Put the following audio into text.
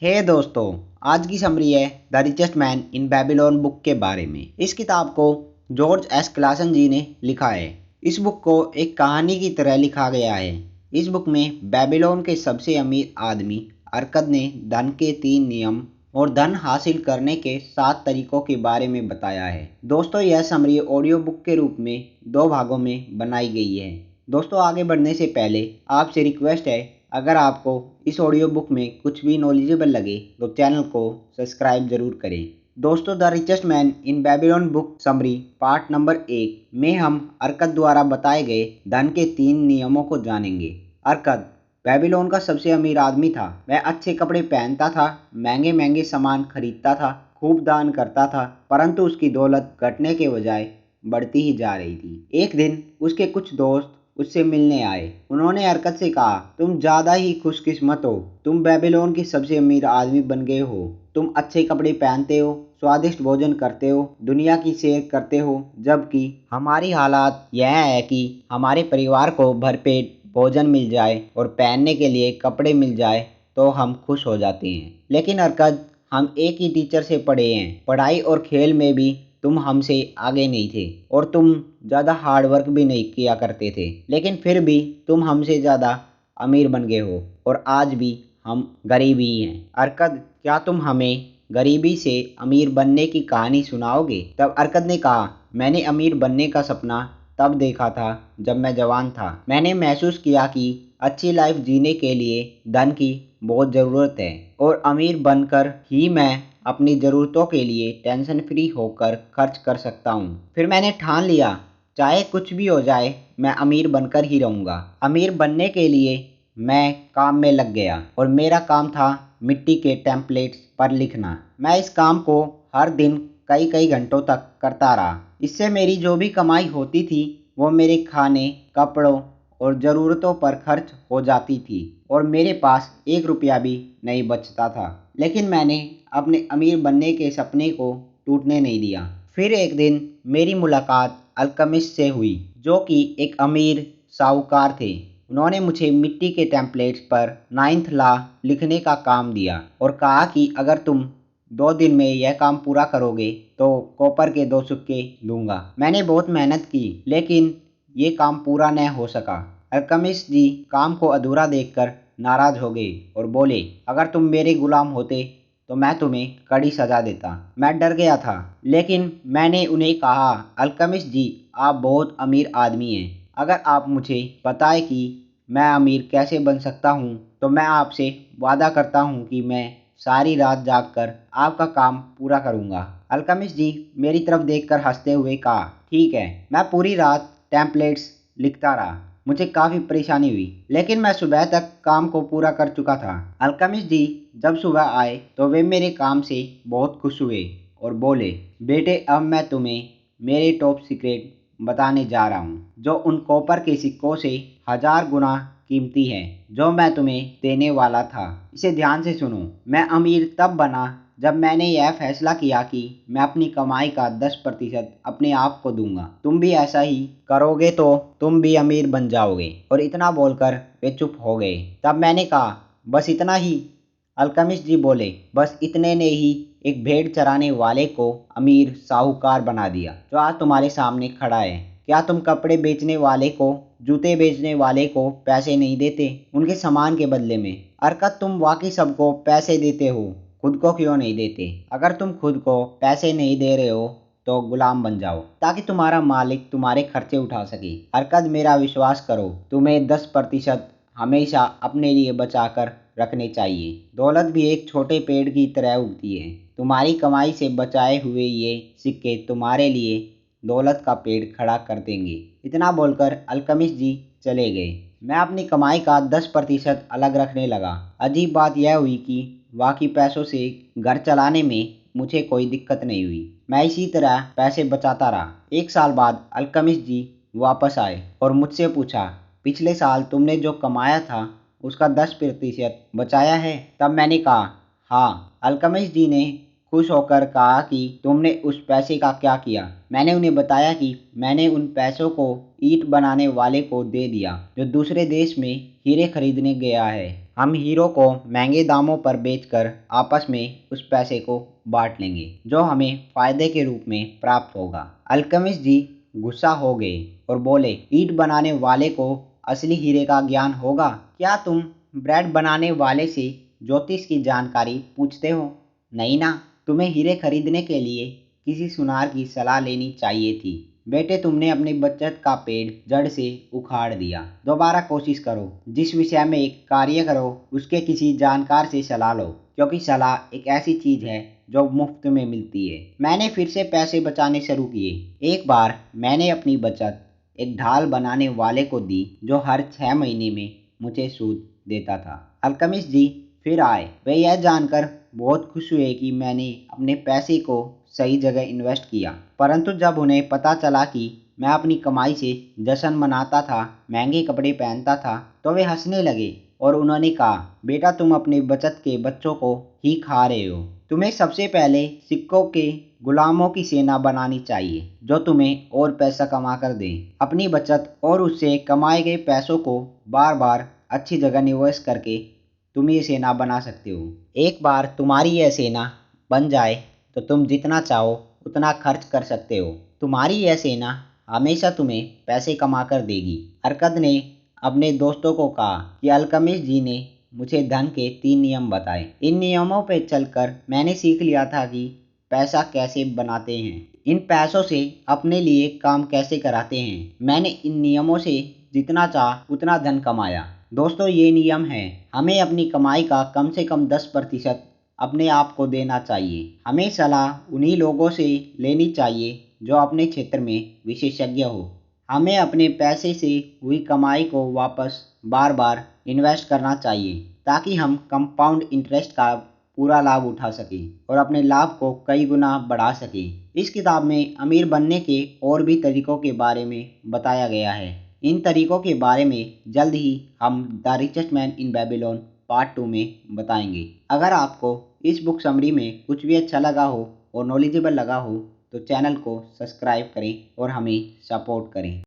हे दोस्तों, आज की समरी है the richest man in Babylon book के बारे में। इस किताब को जॉर्ज एस क्लासन जी ने लिखा है। इस बुक को एक कहानी की तरह लिखा गया है। इस बुक में बेबीलोन के सबसे अमीर आदमी अरकद ने धन के 3 नियम और धन हासिल करने के 7 तरीकों के बारे में बताया है। दोस्तों, यह समरी ऑडियो बुक के रूप में 2 भागों में बनाई गई है। दोस्तों, आगे बढ़ने से पहले आपसे रिक्वेस्ट है, अगर आपको इस ऑडियो बुक में कुछ भी नॉलेजेबल लगे तो चैनल को सब्सक्राइब जरूर करें। दोस्तों, the richest man in Babylon book summary part number 1 में हम अरकद द्वारा बताए गए धन के 3 नियमों को जानेंगे। अरकद बेबीलोन का सबसे अमीर आदमी था। वह अच्छे कपड़े पहनता था, महंगे महंगे सामान खरीदता था, खूब दान करता था, परंतु उसकी दौलत घटने के बजाय बढ़ती ही जा रही थी। एक दिन उसके कुछ दोस्त उससे मिलने आए। उन्होंने अरकद से कहा, तुम ज्यादा ही खुशकिस्मत हो। तुम बेबीलोन के सबसे अमीर आदमी बन गए हो। तुम अच्छे कपड़े पहनते हो, स्वादिष्ट भोजन करते हो, दुनिया की सैर करते हो, जबकि हमारी हालात यह है कि हमारे परिवार को भरपेट भोजन मिल जाए और पहनने के लिए कपड़े मिल जाए तो हम खुश हो जाते हैं। लेकिन अरकद, हम एक ही टीचर से पढ़े हैं। पढ़ाई और खेल में भी तुम हमसे आगे नहीं थे और तुम ज़्यादा हार्ड वर्क भी नहीं किया करते थे, लेकिन फिर भी तुम हमसे ज़्यादा अमीर बन गए हो और आज भी हम गरीब ही हैं। अरकद, क्या तुम हमें गरीबी से अमीर बनने की कहानी सुनाओगे? तब अरकद ने कहा, मैंने अमीर बनने का सपना तब देखा था जब मैं जवान था। मैंने महसूस किया कि अच्छी लाइफ जीने के लिए धन की बहुत ज़रूरत है और अमीर बनकर ही मैं अपनी ज़रूरतों के लिए टेंशन फ्री होकर खर्च कर सकता हूँ। फिर मैंने ठान लिया, चाहे कुछ भी हो जाए, मैं अमीर बनकर ही रहूँगा। अमीर बनने के लिए मैं काम में लग गया और मेरा काम था मिट्टी के टेम्पलेट्स पर लिखना। मैं इस काम को हर दिन कई कई घंटों तक करता रहा। इससे मेरी जो भी कमाई होती थी वो मेरे खाने, कपड़ों और ज़रूरतों पर खर्च हो जाती थी और मेरे पास 1 रुपया भी नहीं बचता था। लेकिन मैंने अपने अमीर बनने के सपने को टूटने नहीं दिया। फिर एक दिन मेरी मुलाकात अल्केमिस्ट से हुई, जो कि एक अमीर साहूकार थे। उन्होंने मुझे मिट्टी के टेम्पलेट्स पर 9th लॉ लिखने का काम दिया और कहा कि अगर तुम 2 दिन में यह काम पूरा करोगे तो कॉपर के 2 सिक्के दूंगा। मैंने बहुत मेहनत की, लेकिन ये काम पूरा न हो सका। अल्केमिस्ट जी काम को अधूरा देखकर नाराज हो गए और बोले, अगर तुम मेरे गुलाम होते तो मैं तुम्हें कड़ी सजा देता। मैं डर गया था, लेकिन मैंने उन्हें कहा, अल्केमिस्ट जी, आप बहुत अमीर आदमी हैं। अगर आप मुझे बताएं कि मैं अमीर कैसे बन सकता हूँ तो मैं आपसे वादा करता हूँ कि मैं सारी रात जागकर आपका काम पूरा करूँगा। अल्केमिस्ट जी मेरी तरफ देखकर हंसते हुए कहा, ठीक है। मैं पूरी रात टेम्पलेट्स लिखता रहा। मुझे काफ़ी परेशानी हुई, लेकिन मैं सुबह तक काम को पूरा कर चुका था। अल्केमिस्ट जी जब सुबह आए तो वे मेरे काम से बहुत खुश हुए और बोले, बेटे, अब मैं तुम्हें मेरे टॉप सीक्रेट बताने जा रहा हूँ, जो उन कॉपर के सिक्कों से 1000 गुना कीमती है जो मैं तुम्हें देने वाला था। इसे ध्यान से सुनो। मैं अमीर तब बना जब मैंने यह फैसला किया कि मैं अपनी कमाई का 10% अपने आप को दूंगा। तुम भी ऐसा ही करोगे तो तुम भी अमीर बन जाओगे। और इतना बोलकर वे चुप हो गए। तब मैंने कहा, बस इतना ही? अल्केमिस्ट जी बोले, बस इतने ने ही एक भेड़ चराने वाले को अमीर साहूकार बना दिया जो आज तुम्हारे सामने खड़ा है। क्या तुम कपड़े बेचने वाले को, जूते बेचने वाले को पैसे नहीं देते उनके सामान के बदले में? अरकद, तुम वाकई सबको पैसे देते हो, खुद को क्यों नहीं देते? अगर तुम खुद को पैसे नहीं दे रहे हो तो गुलाम बन जाओ, ताकि तुम्हारा मालिक तुम्हारे खर्चे उठा सके। अरकद, मेरा विश्वास करो, तुम्हें 10% हमेशा अपने लिए बचाकर रखने चाहिए। दौलत भी एक छोटे पेड़ की तरह उगती है। तुम्हारी कमाई से बचाए हुए ये सिक्के तुम्हारे लिए दौलत का पेड़ खड़ा कर देंगे। इतना बोलकर अल्केमिस्ट जी चले गए। मैं अपनी कमाई का 10% अलग रखने लगा। अजीब बात यह हुई कि बाकी पैसों से घर चलाने में मुझे कोई दिक्कत नहीं हुई। मैं इसी तरह पैसे बचाता रहा। 1 साल बाद अल्केमिस्ट जी वापस आए और मुझसे पूछा, पिछले साल तुमने जो कमाया था उसका 10% बचाया है? तब मैंने कहा, हाँ। अल्केमिस्ट जी ने खुश होकर कहा कि तुमने उस पैसे का क्या किया? मैंने उन्हें बताया कि मैंने उन पैसों को ईंट बनाने वाले को दे दिया जो दूसरे देश में हीरे खरीदने गया है। हम हीरो को महंगे दामों पर बेचकर आपस में उस पैसे को बांट लेंगे जो हमें फायदे के रूप में प्राप्त होगा। अल्केमिस्ट जी गुस्सा हो गए और बोले, ईंट बनाने वाले को असली हीरे का ज्ञान होगा? क्या तुम ब्रेड बनाने वाले से ज्योतिष की जानकारी पूछते हो? नहीं ना, तुम्हें हीरे खरीदने के लिए किसी सुनार की सलाह लेनी चाहिए थी। बेटे, तुमने अपनी बचत का पेड़ जड़ से उखाड़ दिया। दोबारा कोशिश करो, जिस विषय में एक कार्य करो उसके किसी जानकार से सलाह लो, क्योंकि सलाह एक ऐसी चीज है जो मुफ्त में मिलती है। मैंने फिर से पैसे बचाने शुरू किए। एक बार मैंने अपनी बचत एक ढाल बनाने वाले को दी जो हर 6 महीने में मुझे सूद देता था। अल्केमिस्ट जी फिर आए। वे यह जानकर बहुत खुश हुए कि मैंने अपने पैसे को सही जगह इन्वेस्ट किया, परंतु जब उन्हें पता चला कि मैं अपनी कमाई से जश्न मनाता था, महंगे कपड़े पहनता था, तो वे हंसने लगे और उन्होंने कहा, बेटा, तुम अपनी बचत के बच्चों को ही खा रहे हो। तुम्हें सबसे पहले सिक्कों के गुलामों की सेना बनानी चाहिए जो तुम्हें और पैसा कमा कर दें। अपनी बचत और उससे कमाए गए पैसों को बार बार अच्छी जगह निवेश करके तुम ये सेना बना सकते हो। एक बार तुम्हारी यह सेना बन जाए तो तुम जितना चाहो उतना खर्च कर सकते हो। तुम्हारी यह सेना हमेशा तुम्हें पैसे कमा कर देगी। अरकद ने अपने दोस्तों को कहा कि अल्केमिस्ट जी ने मुझे धन के 3 नियम बताए। इन नियमों पर चलकर मैंने सीख लिया था कि पैसा कैसे बनाते हैं, इन पैसों से अपने लिए काम कैसे कराते हैं। मैंने इन नियमों से जितना चाह उतना धन कमाया। दोस्तों, ये नियम है, हमें अपनी कमाई का कम से कम 10% अपने आप को देना चाहिए। हमें सलाह उन्हीं लोगों से लेनी चाहिए जो अपने क्षेत्र में विशेषज्ञ हो। हमें अपने पैसे से हुई कमाई को वापस बार बार इन्वेस्ट करना चाहिए ताकि हम कंपाउंड इंटरेस्ट का पूरा लाभ उठा सकें और अपने लाभ को कई गुना बढ़ा सकें। इस किताब में अमीर बनने के और भी तरीकों के बारे में बताया गया है। इन तरीकों के बारे में जल्द ही हम the richest man in Babylon part 2 में बताएंगे। अगर आपको इस बुक समरी में कुछ भी अच्छा लगा हो और नॉलेजेबल लगा हो तो चैनल को सब्सक्राइब करें और हमें सपोर्ट करें।